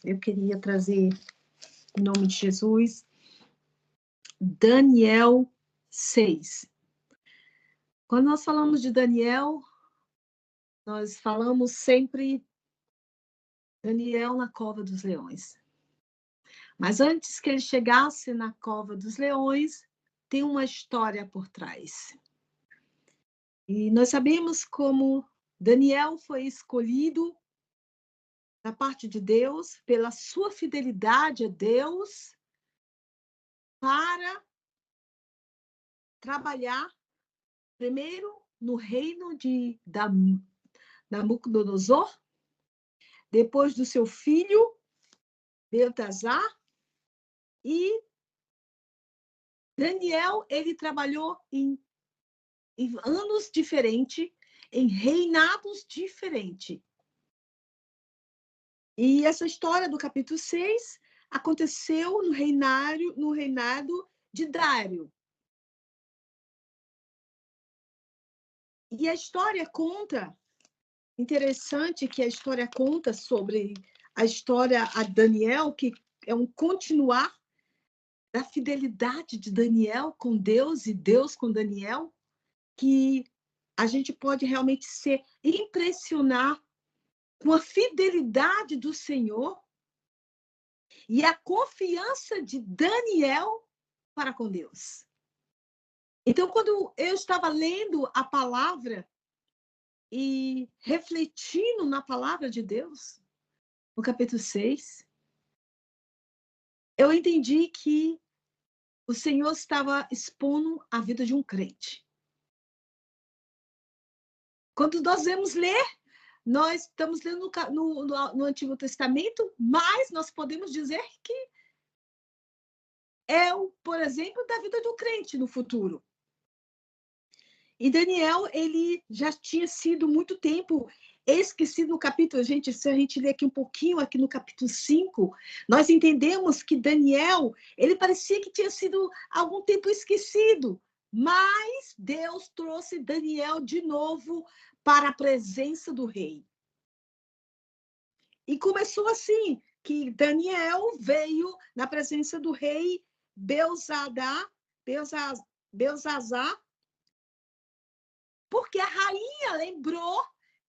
eu queria trazer, em nome de Jesus, Daniel 6. Quando nós falamos de Daniel, nós falamos sempre Daniel na cova dos leões. Mas antes que ele chegasse na cova dos leões, tem uma história por trás. E nós sabemos como Daniel foi escolhido da parte de Deus pela sua fidelidade a Deus para trabalhar primeiro no reino de Nabucodonosor, depois do seu filho Beltesazar, e Daniel, ele trabalhou em anos diferentes, em reinados diferentes. E essa história do capítulo 6 aconteceu no reinado de Dário. E a história conta, interessante que a história conta sobre a história a Daniel, que é um continuar da fidelidade de Daniel com Deus e Deus com Daniel, que a gente pode realmente se impressionar com a fidelidade do Senhor e a confiança de Daniel para com Deus. Então, quando eu estava lendo a palavra e refletindo na palavra de Deus, no capítulo 6, eu entendi que o Senhor estava expondo a vida de um crente. Quando nós vamos ler, nós estamos lendo no Antigo Testamento, mas nós podemos dizer que é, por exemplo, da vida do crente no futuro. E Daniel, ele já tinha sido muito tempo esquecido no capítulo. Gente, se a gente ler aqui um pouquinho, aqui no capítulo 5, nós entendemos que Daniel, ele parecia que tinha sido algum tempo esquecido, mas Deus trouxe Daniel de novo para a presença do rei. E começou assim, que Daniel veio na presença do rei Beltesazar, porque a rainha lembrou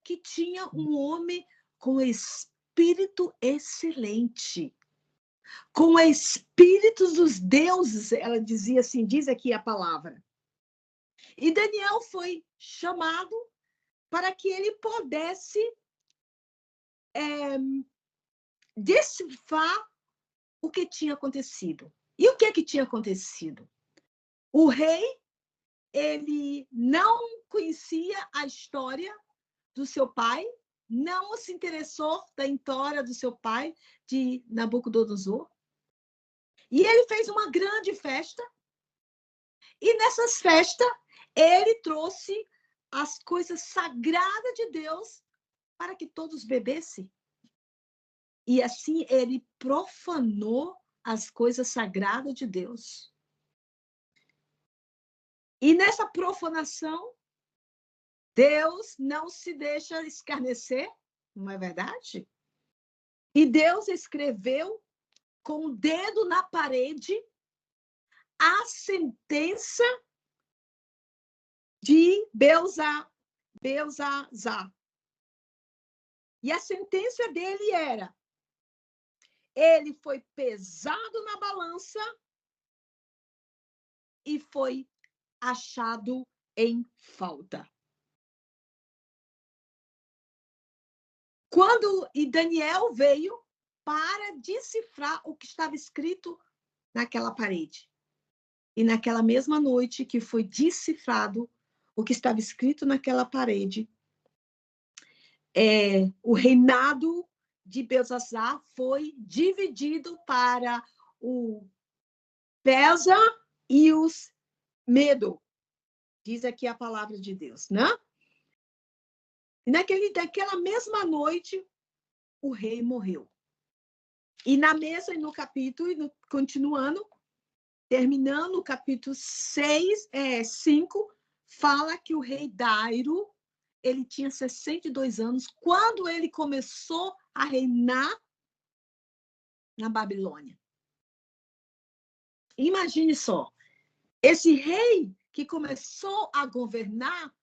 que tinha um homem com espírito excelente, com espíritos dos deuses, ela dizia assim, diz aqui a palavra. E Daniel foi chamado para que ele pudesse decifrar o que tinha acontecido. E o que tinha acontecido? O rei, ele não conhecia a história do seu pai, não se interessou da história do seu pai, de Nabucodonosor. E ele fez uma grande festa. E nessas festas, ele trouxe as coisas sagradas de Deus para que todos bebessem. E assim ele profanou as coisas sagradas de Deus. E nessa profanação, Deus não se deixa escarnecer, não é verdade? E Deus escreveu com o dedo na parede a sentença de Beltesazar. E a sentença dele era: ele foi pesado na balança e foi achado em falta. Quando Daniel veio para decifrar o que estava escrito naquela parede. E naquela mesma noite que foi decifrado o que estava escrito naquela parede, o reinado de Beltesazar foi dividido para o Persa e os Medo. Diz aqui a palavra de Deus, né? E naquela mesma noite, o rei morreu. E na mesa, e no capítulo, continuando, terminando o capítulo 5, fala que o rei Dairo, ele tinha 62 anos. Quando ele começou a reinar, na Babilônia. Imagine só, esse rei que começou a governar,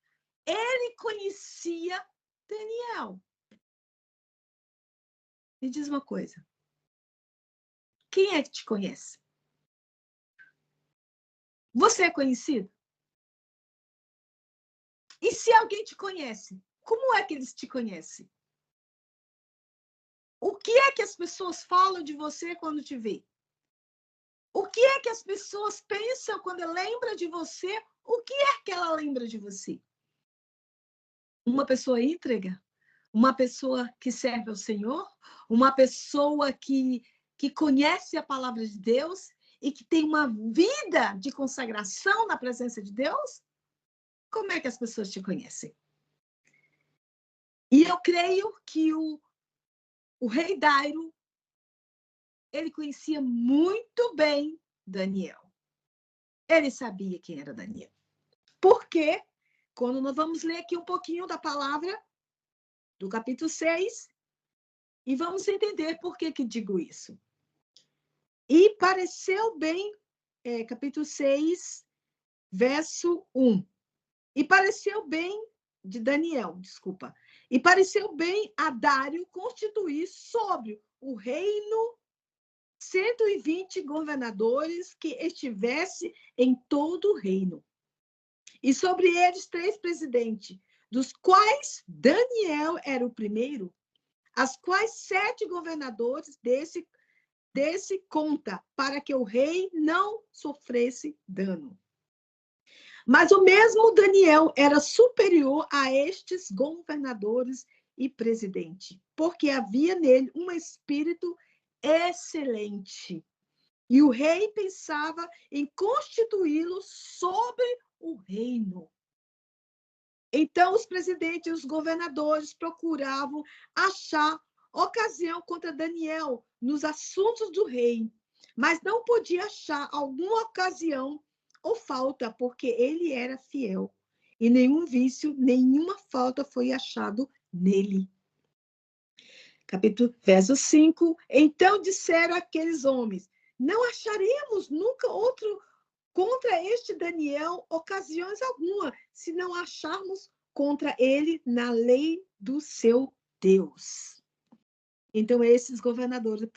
ele conhecia Daniel. Me diz uma coisa. Quem é que te conhece? Você é conhecido? E se alguém te conhece, como é que eles te conhecem? O que é que as pessoas falam de você quando te vê? O que é que as pessoas pensam quando lembram de você? O que é que ela lembra de você? Uma pessoa íntegra? Uma pessoa que serve ao Senhor? Uma pessoa que conhece a palavra de Deus e que tem uma vida de consagração na presença de Deus? Como é que as pessoas te conhecem? E eu creio que o rei Dairo, ele conhecia muito bem Daniel. Ele sabia quem era Daniel. Por quê? Quando nós vamos ler aqui um pouquinho da palavra do capítulo 6, e vamos entender por que digo isso. E pareceu bem, capítulo 6, verso 1. E pareceu bem, de Daniel, desculpa. E pareceu bem a Dário constituir sobre o reino 120 governadores que estivesse em todo o reino. E sobre eles 3 presidentes, dos quais Daniel era o primeiro, as quais 7 governadores desse conta, para que o rei não sofresse dano. Mas o mesmo Daniel era superior a estes governadores e presidente, porque havia nele um espírito excelente. E o rei pensava em constituí-lo sobre o reino. Então, os presidentes e os governadores procuravam achar ocasião contra Daniel nos assuntos do rei, mas não podia achar alguma ocasião ou falta, porque ele era fiel. E nenhum vício, nenhuma falta foi achado nele. Verso 5. Então disseram aqueles homens: não acharemos nunca outro contra este Daniel ocasiões alguma, se não acharmos contra ele na lei do seu Deus. Então, esses governadores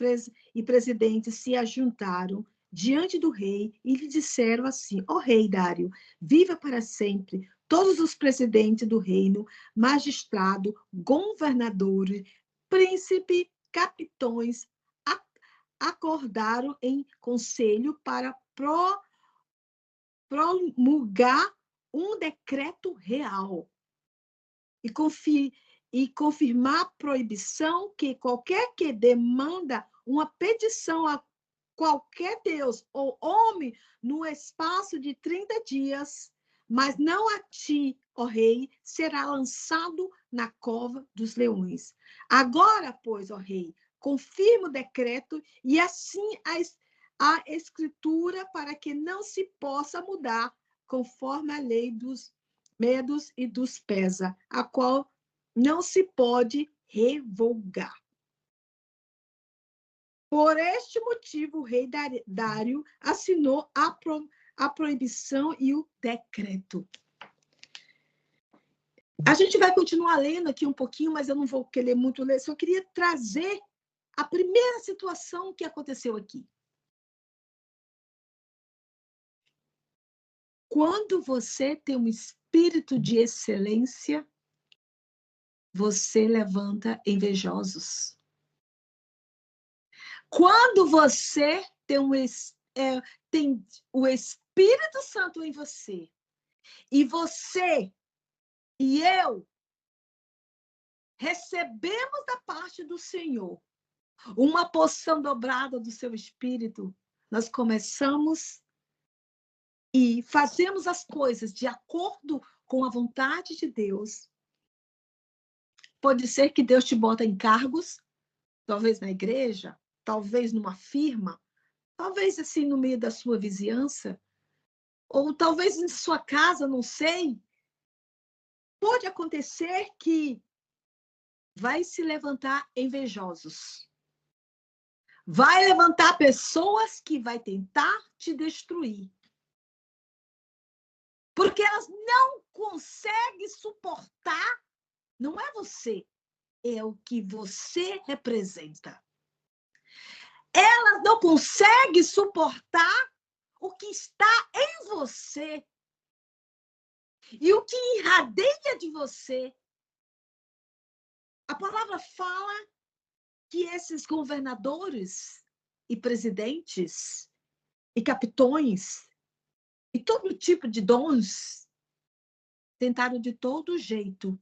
e presidentes se ajuntaram diante do rei e lhe disseram assim: ó rei Dário, viva para sempre. Todos os presidentes do reino, magistrado, governadores, príncipe, capitões, acordaram em conselho para promulgar um decreto real e confirmar a proibição que qualquer que demanda uma petição a qualquer Deus ou homem no espaço de 30 dias, mas não a ti, ó rei, será lançado na cova dos leões. Agora, pois, ó rei, confirma o decreto e assim a escritura para que não se possa mudar conforme a lei dos medos e dos pesa, a qual não se pode revogar. Por este motivo, o rei Dário assinou a proibição e o decreto. A gente vai continuar lendo aqui um pouquinho, mas eu não vou querer muito ler, só queria trazer a primeira situação que aconteceu aqui. Quando você tem um espírito de excelência, você levanta invejosos. Quando você tem o Espírito Santo em você, e você e eu recebemos da parte do Senhor uma porção dobrada do seu Espírito, nós começamos e fazemos as coisas de acordo com a vontade de Deus. Pode ser que Deus te bota em cargos, talvez na igreja, talvez numa firma, talvez assim no meio da sua vizinhança, ou talvez em sua casa, não sei. Pode acontecer que vai se levantar invejosos. vai levantar pessoas que vai tentar te destruir. Porque elas não conseguem suportar, não é você, é o que você representa. Elas não conseguem suportar o que está em você e o que irradia de você. A palavra fala que esses governadores e presidentes e capitões e todo tipo de dons tentaram de todo jeito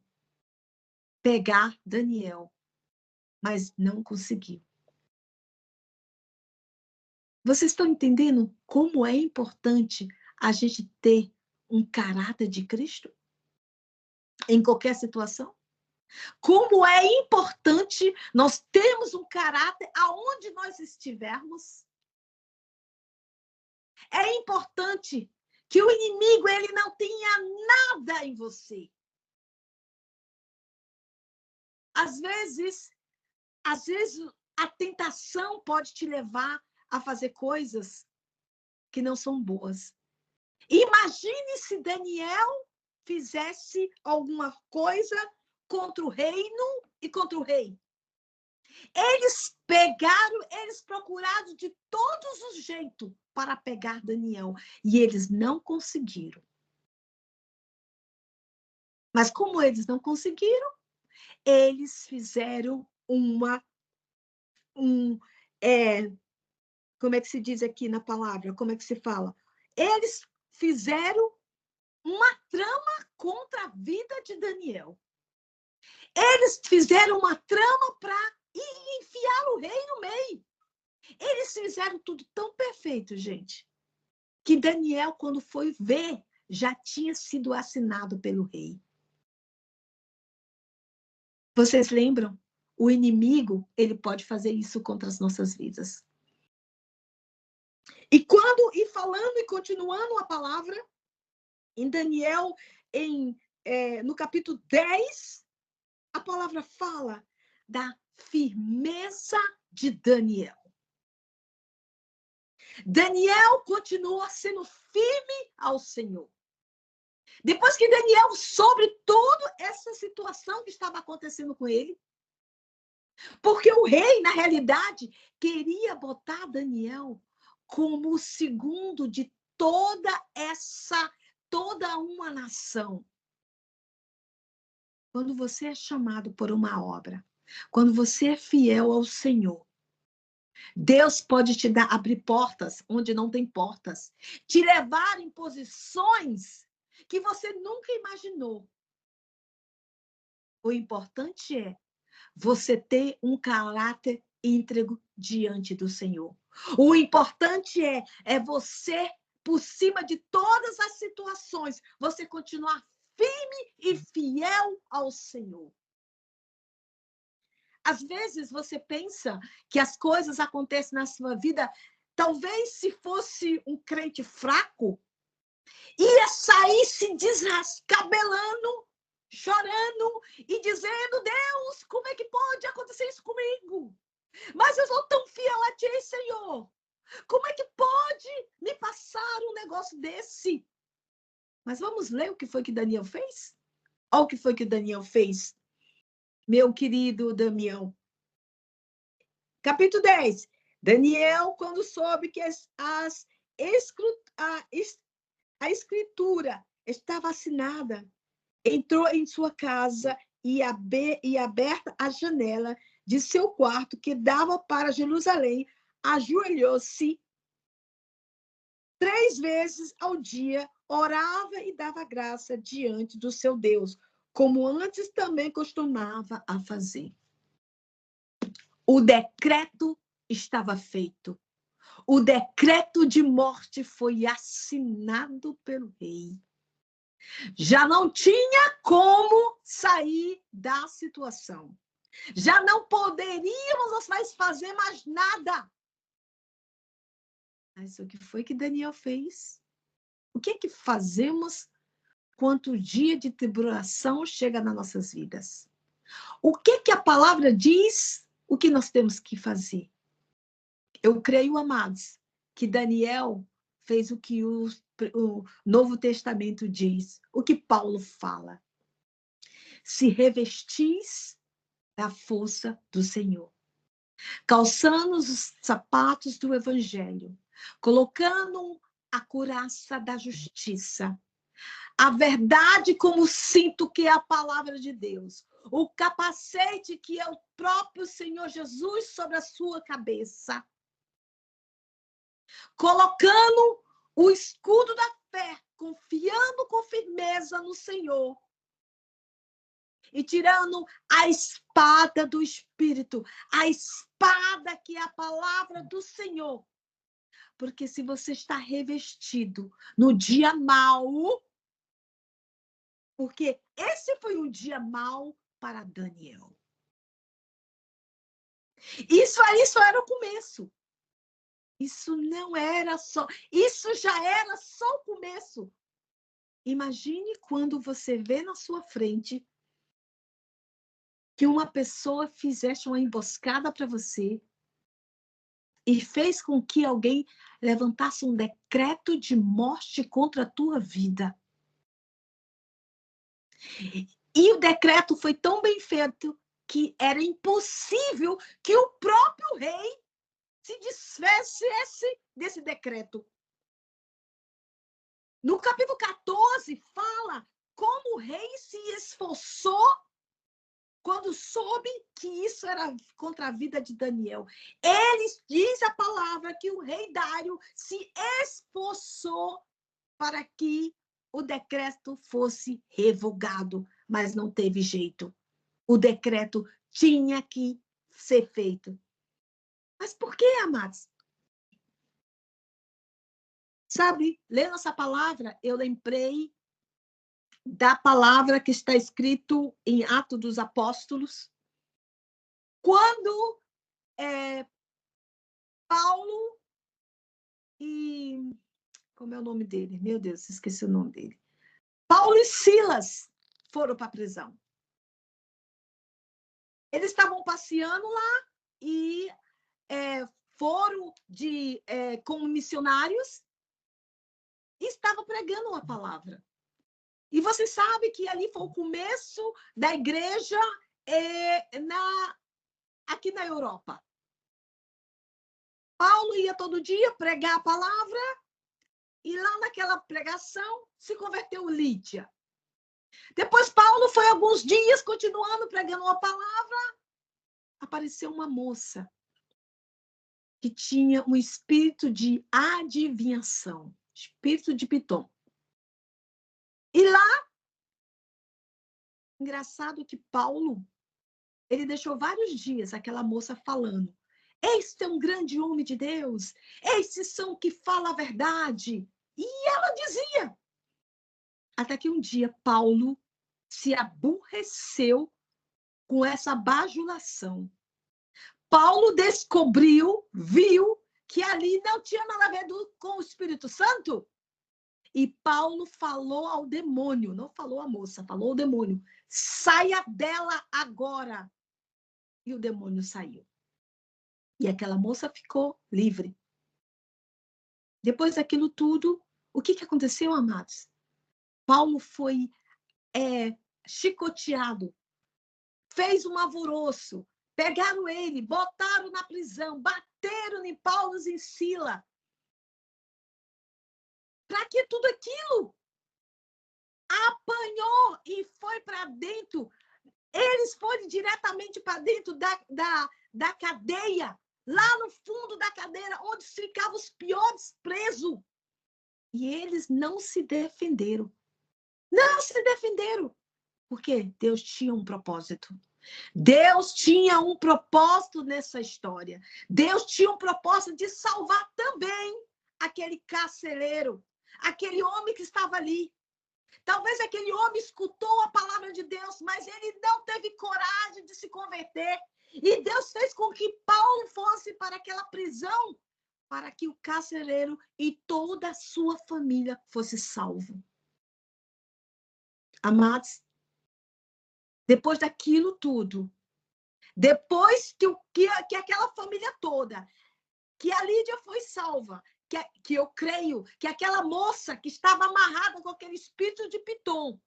pegar Daniel, mas não conseguiu. Vocês estão entendendo como é importante a gente ter um caráter de Cristo em qualquer situação? Como é importante nós termos um caráter aonde nós estivermos? É importante que o inimigo ele não tenha nada em você. Às vezes a tentação pode te levar a fazer coisas que não são boas. Imagine se Daniel fizesse alguma coisa contra o reino e contra o rei. Eles procuraram de todos os jeitos para pegar Daniel e eles não conseguiram. Mas como eles não conseguiram, eles fizeram como é que se diz aqui na palavra? Como é que se fala? Eles fizeram uma trama contra a vida de Daniel. Eles fizeram uma trama para enfiar o rei no meio. Eles fizeram tudo tão perfeito, gente, que Daniel, quando foi ver, já tinha sido assinado pelo rei. Vocês lembram? O inimigo, ele pode fazer isso contra as nossas vidas. E falando e continuando a palavra, em Daniel, no capítulo 10, a palavra fala da firmeza de Daniel. Daniel continua sendo firme ao Senhor. Depois que Daniel soube toda essa situação que estava acontecendo com ele, porque o rei, na realidade, queria botar Daniel como o segundo de toda uma nação. Quando você é chamado por uma obra, quando você é fiel ao Senhor, Deus pode te abrir portas onde não tem portas, te levar em posições que você nunca imaginou. O importante é você ter um caráter íntegro diante do Senhor. O importante é você, por cima de todas as situações, você continuar firme e fiel ao Senhor. Às vezes você pensa que as coisas acontecem na sua vida, talvez se fosse um crente fraco, ia sair se descabelando, chorando e dizendo: Deus, como é que pode acontecer isso comigo? Mas eu sou tão fiel a ti, Senhor. Como é que pode me passar um negócio desse? Mas vamos ler o que foi que Daniel fez? Olha o que foi que Daniel fez, meu querido Damião. Capítulo 10. Daniel, quando soube que a escritura estava assinada, entrou em sua casa e aberta a janela de seu quarto que dava para Jerusalém, ajoelhou-se 3 vezes ao dia, orava e dava graça diante do seu Deus, como antes também costumava a fazer. O decreto estava feito. O decreto de morte foi assinado pelo rei. Já não tinha como sair da situação. Já não poderíamos mais fazer mais nada. Mas o que foi que Daniel fez? O que é que fazemos quando o dia de tribulação chega nas nossas vidas? O que é que a palavra diz? O que nós temos que fazer? Eu creio, amados, que Daniel fez o que o Novo Testamento diz, o que Paulo fala. Se revestis da força do Senhor, calçando os sapatos do Evangelho, colocando a couraça da justiça, a verdade como cinto, que é a palavra de Deus, o capacete, que é o próprio Senhor Jesus sobre a sua cabeça, colocando o escudo da fé, confiando com firmeza no Senhor, e tirando a espada do Espírito, a espada que é a palavra do Senhor. Porque se você está revestido no dia mau, porque esse foi um dia mau para Daniel. Isso aí só era o começo. Isso não era só, isso já era só o começo. Imagine quando você vê na sua frente que uma pessoa fizesse uma emboscada para você e fez com que alguém levantasse um decreto de morte contra a tua vida. E o decreto foi tão bem feito que era impossível que o próprio rei se desfizesse desse decreto. No capítulo 14, fala como o rei se esforçou quando soube que isso era contra a vida de Daniel. Ele diz a palavra que o rei Dário se esforçou para que o decreto fosse revogado, mas não teve jeito. O decreto tinha que ser feito. Mas por que, amados? Sabe, lendo essa palavra, eu lembrei da palavra que está escrito em Atos dos Apóstolos, quando Paulo e... Como é o nome dele? Meu Deus, esqueci o nome dele. Paulo e Silas foram para a prisão. Eles estavam passeando lá e foram como missionários e estavam pregando a palavra. E você sabe que ali foi o começo da igreja aqui na Europa. Paulo ia todo dia pregar a palavra e lá naquela pregação se converteu Lídia. Depois Paulo foi alguns dias continuando pregando uma palavra, apareceu uma moça que tinha um espírito de adivinhação, espírito de Pitom. E lá, engraçado que Paulo, ele deixou vários dias aquela moça falando: este é um grande homem de Deus, esses são que falam a verdade. E ela dizia. Até que um dia Paulo se aborreceu com essa bajulação. Paulo descobriu, viu que ali não tinha nada a ver com o Espírito Santo. E Paulo falou ao demônio, não falou à moça, falou ao demônio: saia dela agora. E o demônio saiu. E aquela moça ficou livre. Depois daquilo tudo, o que aconteceu, amados? Paulo foi chicoteado, fez um alvoroço, pegaram ele, botaram na prisão, bateram em Paulo e em Silas. Para que tudo aquilo? Apanhou e foi para dentro. Eles foram diretamente para dentro da cadeia, lá no fundo da cadeira, onde ficavam os piores presos. E eles não se defenderam. Não se defenderam. Porque Deus tinha um propósito. Deus tinha um propósito nessa história. Deus tinha um propósito de salvar também aquele carcereiro, aquele homem que estava ali. Talvez aquele homem escutou a palavra de Deus, mas ele não teve coragem de se converter. E Deus fez com que Paulo fosse para aquela prisão, para que o carcereiro e toda a sua família fosse salvo. Amados, depois daquilo tudo, depois que aquela família toda que a Lídia foi salva, que eu creio que aquela moça que estava amarrada com aquele espírito de Pitom,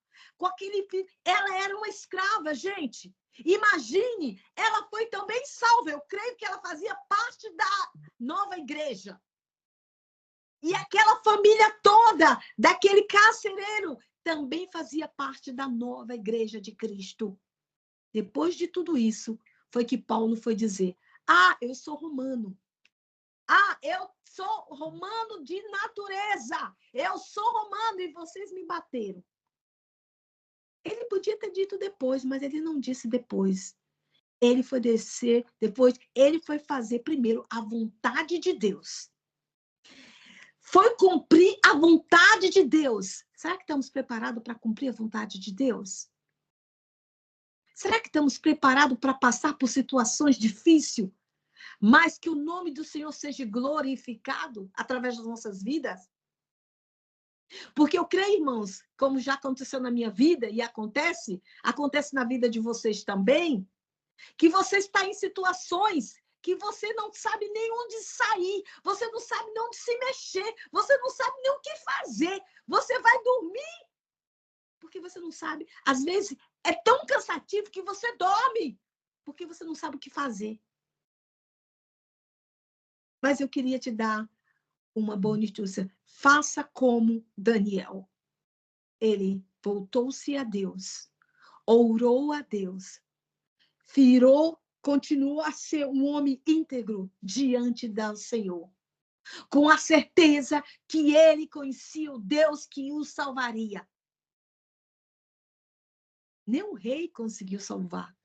ela era uma escrava, gente. Imagine, ela foi também salva. Eu creio que ela fazia parte da nova igreja. E aquela família toda, daquele carcereiro, também fazia parte da nova igreja de Cristo. Depois de tudo isso, foi que Paulo foi dizer: ah, eu sou romano. Ah, eu sou romano de natureza. Eu sou romano e vocês me bateram. Ele podia ter dito depois, mas ele não disse depois. Ele foi descer, depois ele foi fazer primeiro a vontade de Deus. Foi cumprir a vontade de Deus. Será que estamos preparados para cumprir a vontade de Deus? Será que estamos preparados para passar por situações difíceis, mas que o nome do Senhor seja glorificado através das nossas vidas? Porque eu creio, irmãos, como já aconteceu na minha vida e acontece na vida de vocês também, que você está em situações que você não sabe nem onde sair, você não sabe nem onde se mexer, você não sabe nem o que fazer. Você vai dormir porque você não sabe. Às vezes é tão cansativo que você dorme porque você não sabe o que fazer. Mas eu queria te dar uma boa notícia. Faça como Daniel. Ele voltou-se a Deus, orou a Deus, continuou a ser um homem íntegro diante do Senhor, com a certeza que ele conhecia o Deus que o salvaria. Nem o rei conseguiu salvar.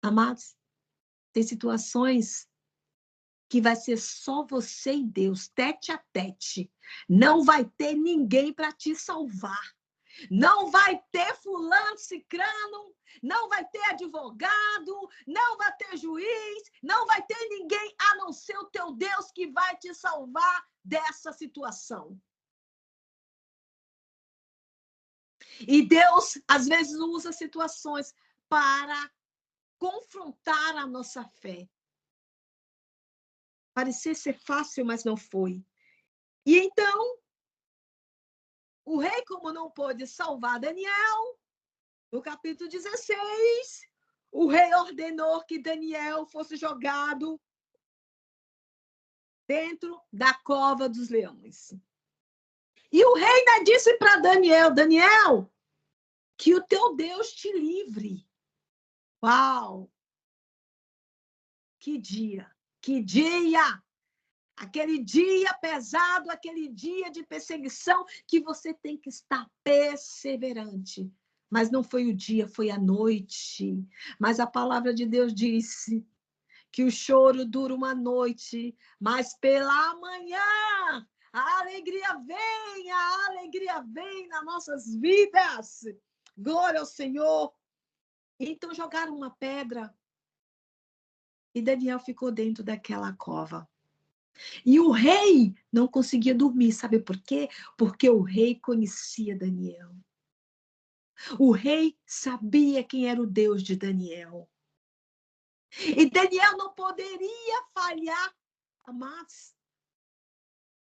Amados, tem situações que vai ser só você e Deus, tete a tete. Não vai ter ninguém para te salvar. Não vai ter fulano, cicrano, não vai ter advogado, não vai ter juiz, não vai ter ninguém a não ser o teu Deus que vai te salvar dessa situação. E Deus, às vezes, usa situações para confrontar a nossa fé. Parecia ser fácil, mas não foi. E então, o rei, como não pôde salvar Daniel, no capítulo 16, o rei ordenou que Daniel fosse jogado dentro da cova dos leões. E o rei ainda disse para Daniel: Daniel, que o teu Deus te livre. Uau! Que dia! Que dia! Aquele dia pesado, aquele dia de perseguição, que você tem que estar perseverante. Mas não foi o dia, foi a noite. Mas a palavra de Deus disse que o choro dura uma noite, mas pela manhã a alegria vem nas nossas vidas. Glória ao Senhor. Então jogaram uma pedra e Daniel ficou dentro daquela cova. E o rei não conseguia dormir, sabe por quê? Porque o rei conhecia Daniel. O rei sabia quem era o Deus de Daniel. E Daniel não poderia falhar, mas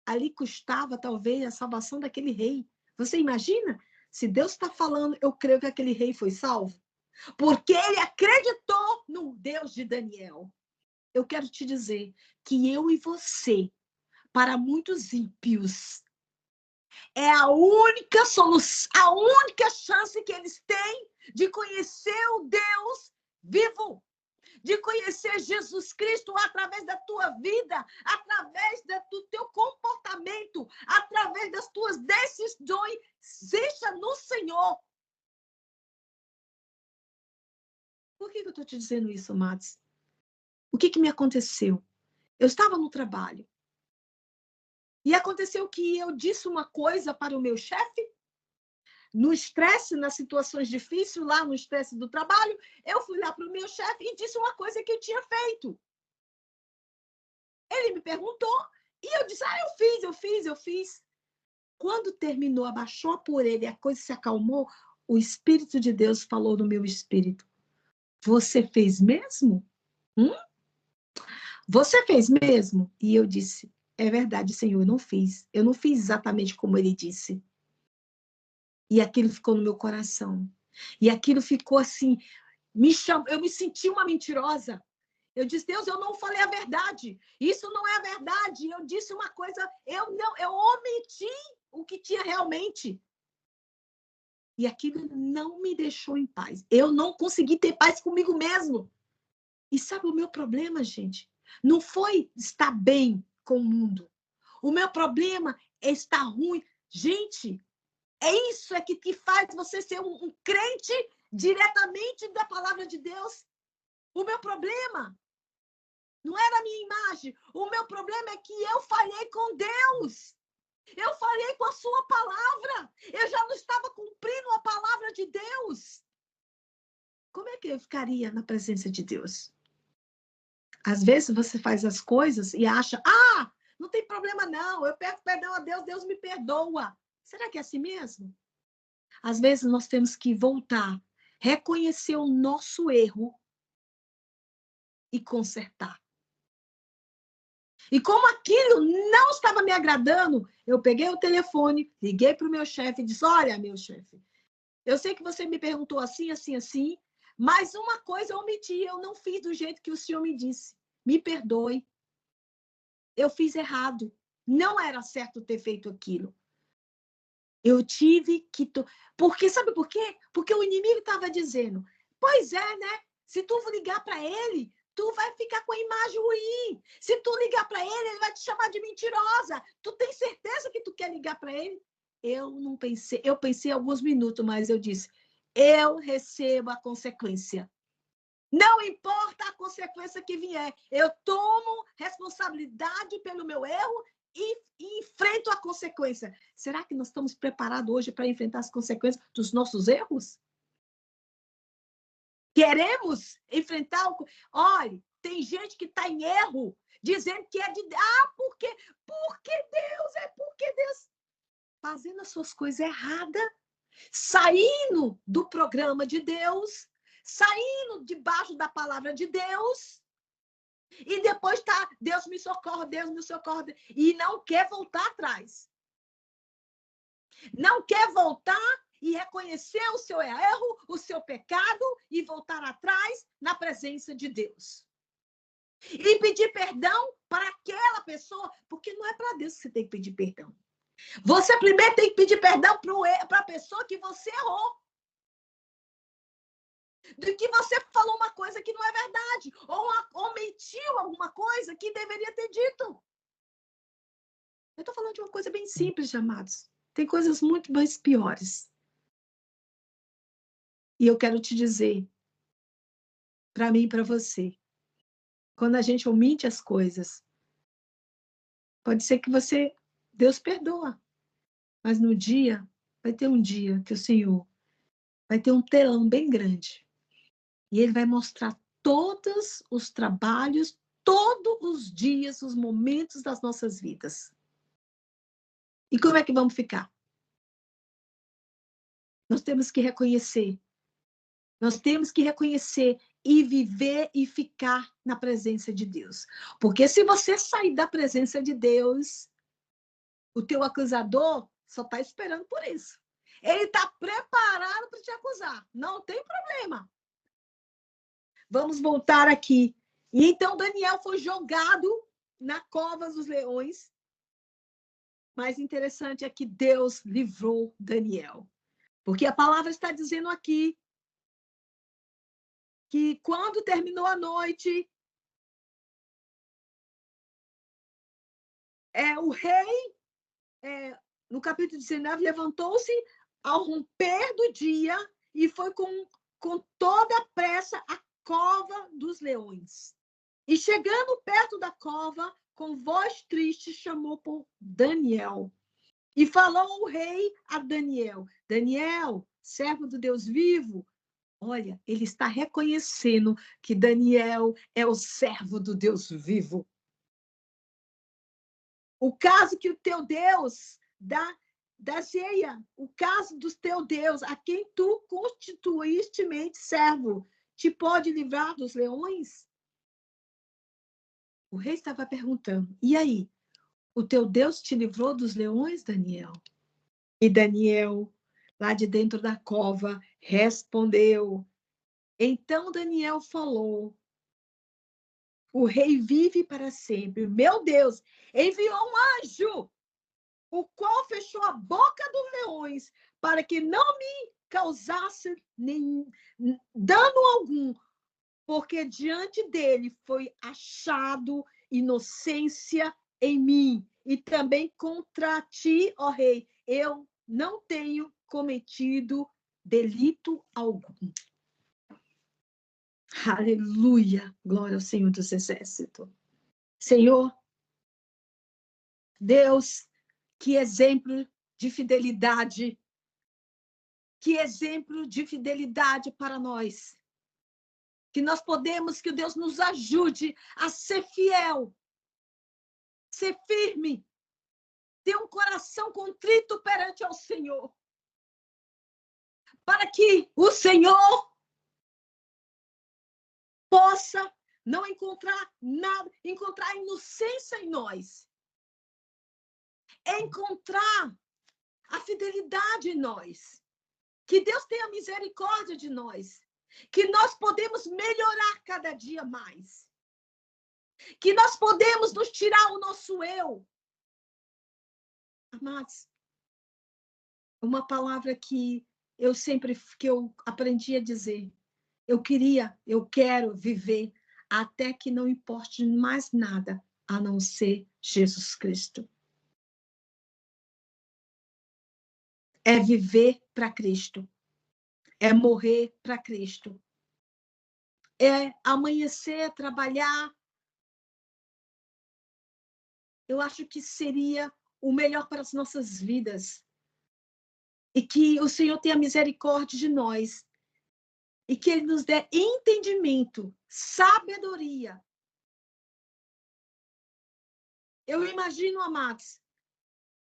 ali custava talvez a salvação daquele rei. Você imagina? Se Deus está falando, eu creio que aquele rei foi salvo. Porque ele acreditou no Deus de Daniel. Eu quero te dizer que eu e você, para muitos ímpios, é a única solução, a única chance que eles têm de conhecer o Deus vivo, de conhecer Jesus Cristo através da tua vida, através do teu comportamento, através das tuas decisões, seja no Senhor. Por que eu estou te dizendo isso, amados? O que me aconteceu? Eu estava no trabalho. E aconteceu que eu disse uma coisa para o meu chefe, no estresse, nas situações difíceis, lá no estresse do trabalho, eu fui lá para o meu chefe e disse uma coisa que eu tinha feito. Ele me perguntou e eu disse, eu fiz. Quando terminou, abaixou a poeira e a coisa se acalmou, o Espírito de Deus falou no meu espírito, você fez mesmo? Você fez mesmo? E eu disse, é verdade, Senhor, eu não fiz. Eu não fiz exatamente como ele disse. E aquilo ficou no meu coração. E aquilo ficou assim, eu me senti uma mentirosa. Eu disse, Deus, eu não falei a verdade. Isso não é a verdade. Eu disse uma coisa, eu omiti o que tinha realmente. E aquilo não me deixou em paz. Eu não consegui ter paz comigo mesmo. E sabe o meu problema, gente? Não foi estar bem com o mundo. O meu problema é estar ruim. Gente, é isso que faz você ser um crente diretamente da palavra de Deus. O meu problema não era a minha imagem. O meu problema é que eu falhei com Deus. Eu falhei com a sua palavra. Eu já não estava cumprindo a palavra de Deus. Como é que eu ficaria na presença de Deus? Às vezes você faz as coisas e acha, não tem problema não, eu peço perdão a Deus, Deus me perdoa. Será que é assim mesmo? Às vezes nós temos que voltar, reconhecer o nosso erro e consertar. E como aquilo não estava me agradando, eu peguei o telefone, liguei para o meu chefe e disse, olha, meu chefe, eu sei que você me perguntou assim, assim, assim, mas uma coisa eu omiti, eu não fiz do jeito que o senhor me disse. Me perdoe. Eu fiz errado. Não era certo ter feito aquilo. Eu tive que... Porque, sabe por quê? Porque o inimigo estava dizendo, pois é, né? Se tu ligar para ele, tu vai ficar com a imagem ruim. Se tu ligar para ele, ele vai te chamar de mentirosa. Tu tem certeza que tu quer ligar para ele? Eu não pensei, eu pensei alguns minutos, mas eu disse, eu recebo a consequência. Não importa a consequência que vier, eu tomo responsabilidade pelo meu erro e enfrento a consequência. Será que nós estamos preparados hoje para enfrentar as consequências dos nossos erros? Queremos enfrentar Olha, tem gente que está em erro, dizendo que é de... porque Deus, porque Deus... Fazendo as suas coisas erradas, saindo do programa de Deus, saindo debaixo da palavra de Deus, e depois tá, Deus me socorre, e não quer voltar atrás. Não quer voltar e reconhecer o seu erro, o seu pecado, e voltar atrás na presença de Deus. E pedir perdão para aquela pessoa, porque não é para Deus que você tem que pedir perdão. Você primeiro tem que pedir perdão para a pessoa que você errou. Do que você falou uma coisa que não é verdade, ou omitiu alguma coisa que deveria ter dito. Eu estou falando de uma coisa bem simples, amados. Tem coisas muito mais piores. E eu quero te dizer, para mim e para você, quando a gente omite as coisas, pode ser que Deus perdoa, mas no dia, vai ter um dia que o Senhor vai ter um telão bem grande e Ele vai mostrar todos os trabalhos, todos os dias, os momentos das nossas vidas. E como é que vamos ficar? Nós temos que reconhecer. Nós temos que reconhecer e viver e ficar na presença de Deus. Porque se você sair da presença de Deus, o teu acusador só está esperando por isso. Ele está preparado para te acusar. Não tem problema. Vamos voltar aqui. E então Daniel foi jogado na cova dos leões. Mais interessante é que Deus livrou Daniel. Porque a palavra está dizendo aqui que quando terminou a noite, o rei, no capítulo 19, levantou-se ao romper do dia e foi com toda a pressa à cova dos leões. E chegando perto da cova, com voz triste, chamou por Daniel. E falou o rei a Daniel: Daniel, servo do Deus vivo. Olha, ele está reconhecendo que Daniel é o servo do Deus vivo. O caso que o teu Deus da ceia, o caso do teu Deus, a quem tu constituístemente servo, te pode livrar dos leões? O rei estava perguntando: e aí, o teu Deus te livrou dos leões, Daniel? E Daniel, lá de dentro da cova, respondeu. Então Daniel falou: o rei vive para sempre. Meu Deus enviou um anjo, o qual fechou a boca dos leões para que não me causasse nem dano algum, porque diante dele foi achado inocência em mim. E também contra ti, ó rei, eu não tenho cometido delito algum. Aleluia! Glória ao Senhor dos Exércitos. Senhor, Deus, que exemplo de fidelidade. Que exemplo de fidelidade para nós. Que nós podemos, que Deus nos ajude a ser fiel, ser firme, ter um coração contrito perante ao Senhor. Para que o Senhor possa não encontrar nada, encontrar inocência em nós. Encontrar a fidelidade em nós. Que Deus tenha misericórdia de nós. Que nós podemos melhorar cada dia mais. Que nós podemos nos tirar o nosso eu. Amados, uma palavra que eu aprendi a dizer. Eu quero viver até que não importe mais nada a não ser Jesus Cristo. É viver para Cristo. É morrer para Cristo. É amanhecer, trabalhar. Eu acho que seria o melhor para as nossas vidas. E que o Senhor tenha misericórdia de nós. E que Ele nos dê entendimento, sabedoria. Eu imagino, amados,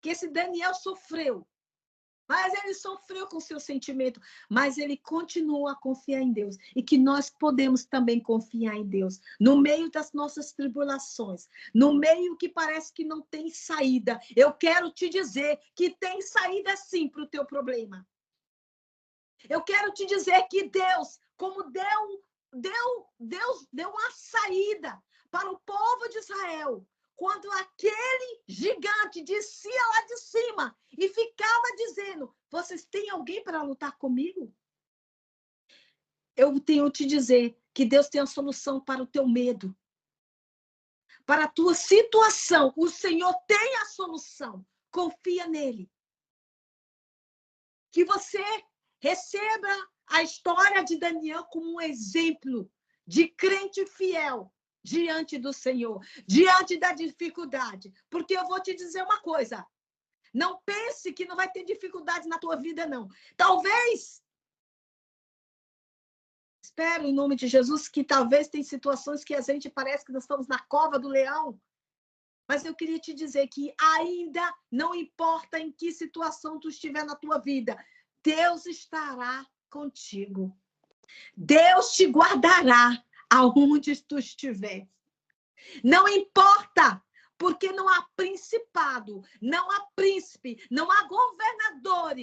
que esse Daniel sofreu. Mas ele sofreu com seu sentimento, mas ele continua a confiar em Deus. E que nós podemos também confiar em Deus. No meio das nossas tribulações, no meio que parece que não tem saída. Eu quero te dizer que tem saída sim para o teu problema. Eu quero te dizer que Deus, como Deus deu uma saída para o povo de Israel. Quando aquele gigante descia lá de cima e ficava dizendo, vocês têm alguém para lutar comigo? Eu tenho que te dizer que Deus tem a solução para o teu medo. Para a tua situação, o Senhor tem a solução. Confia nele. Que você receba a história de Daniel como um exemplo de crente fiel diante do Senhor, diante da dificuldade. Porque eu vou te dizer uma coisa, não pense que não vai ter dificuldade na tua vida, não. Talvez, espero em nome de Jesus, que talvez tem situações que a gente parece que nós estamos na cova do leão, mas eu queria te dizer que ainda não importa em que situação tu estiver na tua vida, Deus estará contigo. Deus te guardará aonde tu estiver. Não importa, porque não há principado, não há príncipe, não há governador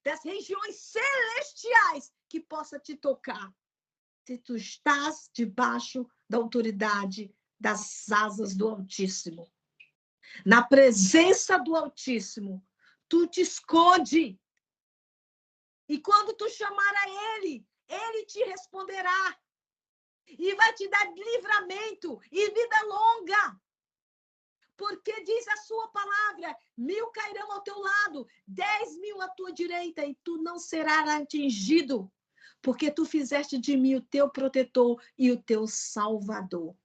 das regiões celestiais que possa te tocar. Se tu estás debaixo da autoridade das asas do Altíssimo. Na presença do Altíssimo, tu te esconde. E quando tu chamar a Ele, Ele te responderá. E vai te dar livramento e vida longa. Porque diz a sua palavra, 1000 cairão ao teu lado, 10.000 à tua direita, e tu não serás atingido. Porque tu fizeste de mim o teu protetor e o teu salvador.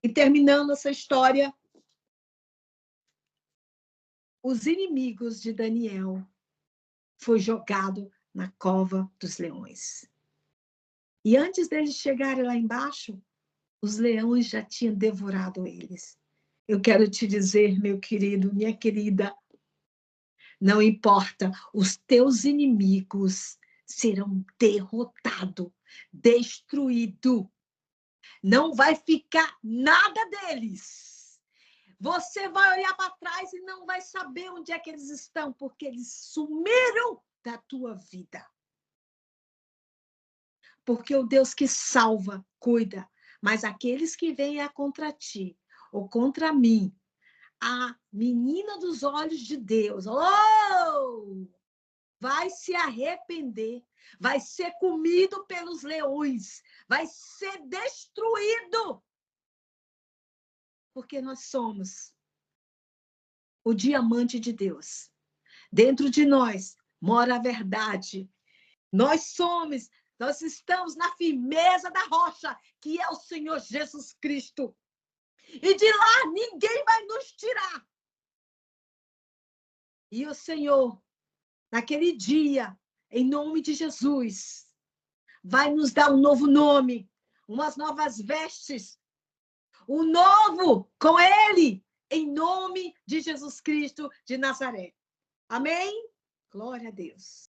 E terminando essa história, os inimigos de Daniel foi jogado na cova dos leões. E antes deles chegarem lá embaixo, os leões já tinham devorado eles. Eu quero te dizer, meu querido, minha querida, não importa, os teus inimigos serão derrotados, destruídos. Não vai ficar nada deles. Você vai olhar para trás e não vai saber onde é que eles estão, porque eles sumiram da tua vida. Porque o Deus que salva, cuida. Mas aqueles que vêm contra ti ou contra mim, a menina dos olhos de Deus, vai se arrepender, vai ser comido pelos leões, vai ser destruído. Porque nós somos o diamante de Deus. Dentro de nós mora a verdade. Nós estamos na firmeza da rocha, que é o Senhor Jesus Cristo. E de lá ninguém vai nos tirar. E o Senhor, naquele dia, em nome de Jesus, vai nos dar um novo nome, umas novas vestes, um novo com Ele, em nome de Jesus Cristo de Nazaré. Amém? Glória a Deus.